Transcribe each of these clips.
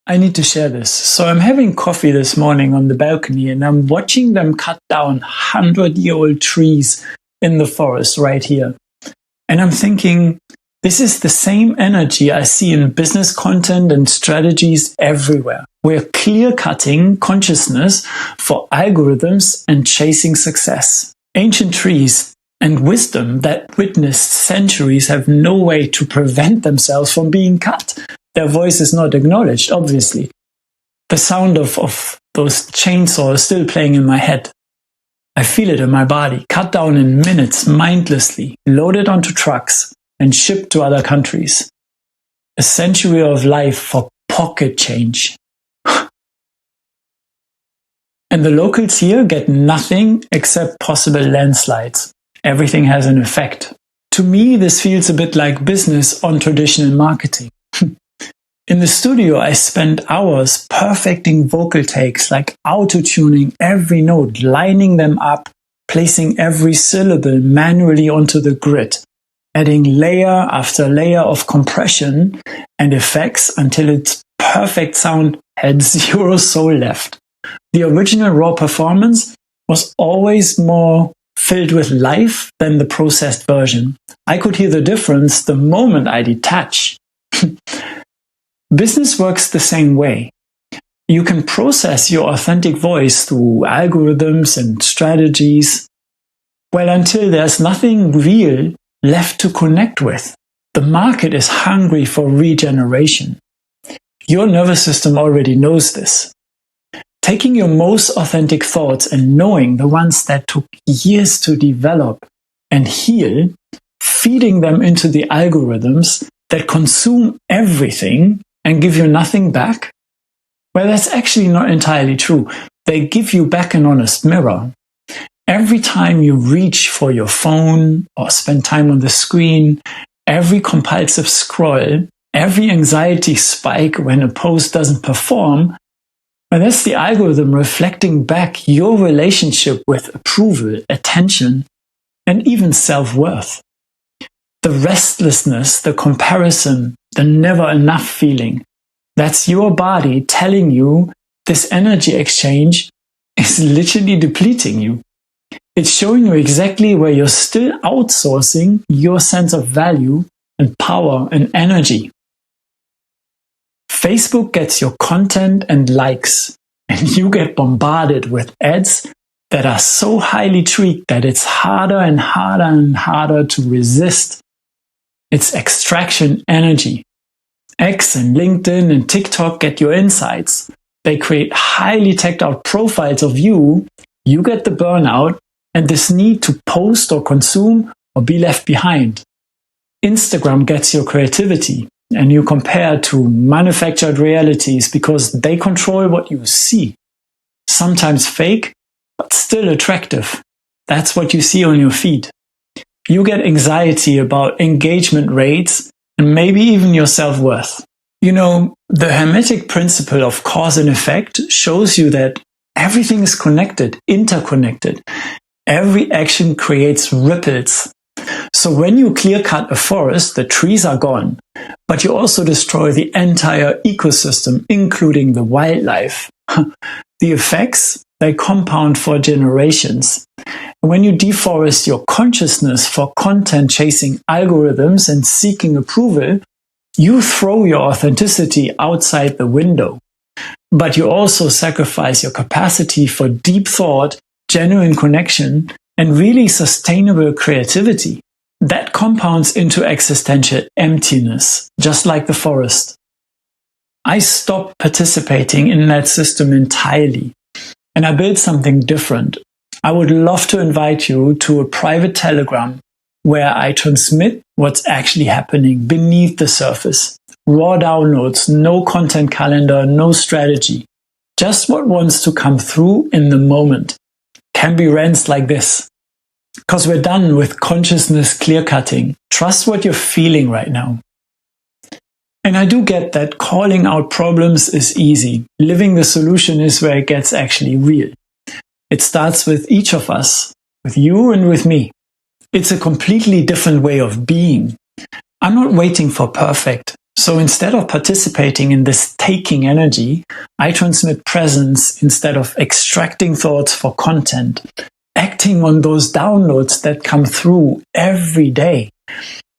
I need to share this. So I'm having coffee this morning on the balcony and I'm watching them cut down 100-year-old trees in the forest right here. And I'm thinking, this is the same energy I see in business content and strategies everywhere. We're clear-cutting consciousness for algorithms and chasing success. Ancient trees and wisdom that witnessed centuries have no way to prevent themselves from being cut. Their voice is not acknowledged, obviously. The sound of those chainsaws is still playing in my head. I feel it in my body, cut down in minutes, mindlessly, loaded onto trucks, and shipped to other countries. A century of life for pocket change. And the locals here get nothing except possible landslides. Everything has an effect. To me, this feels a bit like business on traditional marketing. In the studio, I spend hours perfecting vocal takes, like auto-tuning every note, lining them up, placing every syllable manually onto the grid, adding layer after layer of compression and effects until its perfect sound had zero soul left. The original raw performance was always more filled with life than the processed version. I could hear the difference the moment I detach. Business works the same way. You can process your authentic voice through algorithms and strategies. Well, until there's nothing real left to connect with. The market is hungry for regeneration. Your nervous system already knows this. Taking your most authentic thoughts and knowing the ones that took years to develop and heal, feeding them into the algorithms that consume everything and give you nothing back? Well, that's actually not entirely true. They give you back an honest mirror. Every time you reach for your phone or spend time on the screen, every compulsive scroll, every anxiety spike when a post doesn't perform, well, that's the algorithm reflecting back your relationship with approval, attention, and even self-worth. The restlessness, the comparison, the never enough feeling, that's your body telling you this energy exchange is literally depleting you. It's showing you exactly where you're still outsourcing your sense of value and power and energy. Facebook gets your content and likes, and you get bombarded with ads that are so highly tweaked that it's harder and harder and harder to resist. It's extraction energy. X and LinkedIn and TikTok get your insights. They create highly teched out profiles of you. You get the burnout and this need to post or consume or be left behind. Instagram gets your creativity and you compare to manufactured realities because they control what you see. Sometimes fake, but still attractive. That's what you see on your feed. You get anxiety about engagement rates and maybe even your self-worth. You know, the Hermetic principle of cause and effect shows you that everything is connected, interconnected. Every action creates ripples. So when you clear-cut a forest, the trees are gone, but you also destroy the entire ecosystem, including the wildlife. The effects, they compound for generations. When you deforest your consciousness for content-chasing algorithms and seeking approval, you throw your authenticity outside the window. But you also sacrifice your capacity for deep thought, genuine connection, and really sustainable creativity. That compounds into existential emptiness, just like the forest. I stopped participating in that system entirely, and I built something different. I would love to invite you to a private Telegram where I transmit what's actually happening beneath the surface. Raw downloads, no content calendar, no strategy. Just what wants to come through in the moment. Can be rants like this. Because we're done with consciousness clear-cutting. Trust what you're feeling right now. And I do get that calling out problems is easy. Living the solution is where it gets actually real. It starts with each of us, with you and with me. It's a completely different way of being. I'm not waiting for perfect. So instead of participating in this taking energy, I transmit presence instead of extracting thoughts for content, acting on those downloads that come through every day,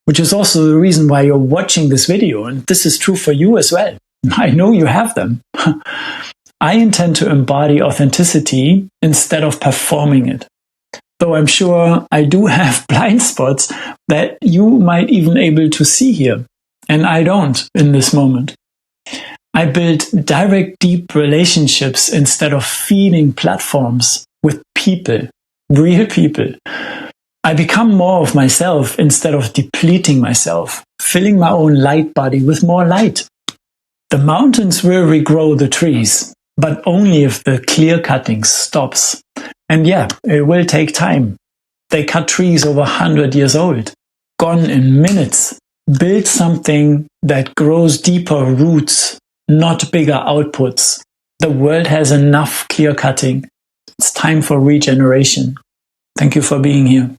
which is also the reason why you're watching this video. And this is true for you as well. I know you have them. I intend to embody authenticity instead of performing it. Though I'm sure I do have blind spots that you might even able to see here. And I don't in this moment. I build direct, deep relationships instead of feeding platforms with people, real people. I become more of myself instead of depleting myself, filling my own light body with more light. The mountains will regrow the trees, but only if the clear cutting stops. And yeah, it will take time. They cut trees over 100 years old, gone in minutes. Build something that grows deeper roots, not bigger outputs. The world has enough clear cutting. It's time for regeneration. Thank you for being here.